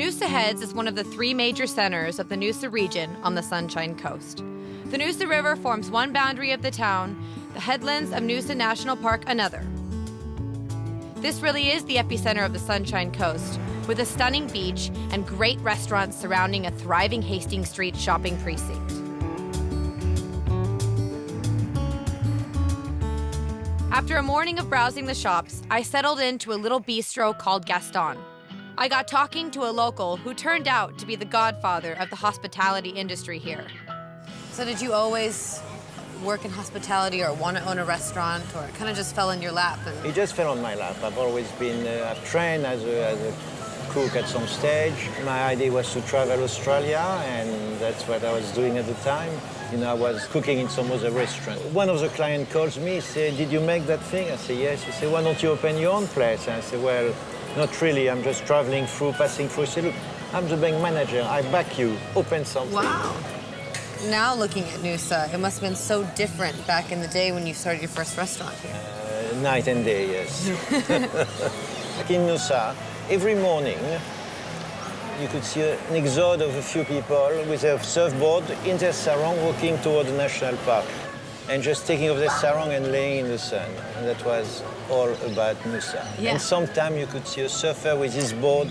Noosa Heads is one of the three major centers of the Noosa region on the Sunshine Coast. The Noosa River forms one boundary of the town, the headlands of Noosa National Park another. This really is the epicenter of the Sunshine Coast, with a stunning beach and great restaurants surrounding a thriving Hastings Street shopping precinct. After a morning of browsing the shops, I settled into a little bistro called Gaston. I got talking to a local who turned out to be the godfather of the hospitality industry here. So did you always work in hospitality or want to own a restaurant, or it kind of just fell in your lap? It just fell on my lap. I've always been, I've trained as a cook at some stage. My idea was to travel Australia, and that's what I was doing at the time. You know, I was cooking in some other restaurant. One of the clients calls me, said, "Did you make that thing?" I say, "Yes." He said, "Why don't you open your own place?" And I said, "Well, not really. I'm just traveling through, passing through." He said, "Look, I'm the bank manager. I back you. Open something." Wow. Now looking at Noosa, it must have been so different back in the day when you started your first restaurant here. Night and day, yes. Like in Noosa, every morning, you could see an exodus of a few people with a surfboard in their sarong walking toward the national park and just taking off their sarong and laying in the sun. And that was all about Noosa. Yeah. And sometimes you could see a surfer with his board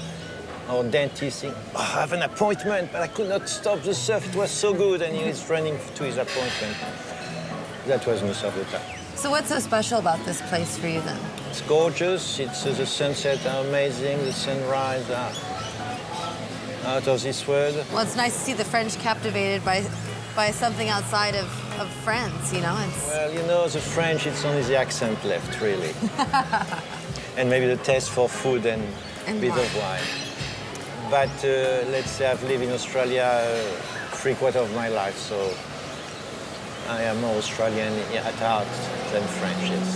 or dentist saying, "Oh, I have an appointment, but I could not stop the surf. It was so good," and he was running to his appointment. That was Noosa at the time. So what's so special about this place for you then? It's gorgeous. It's the sunset are amazing. The sunrise are out of this world. Well, it's nice to see the French captivated by something outside of France, you know? Well, you know, the French, it's only the accent left, really. And maybe the taste for food and a bit of wine. But let's say I've lived in Australia 3/4 of my life, so I am more Australian at heart than French, yes.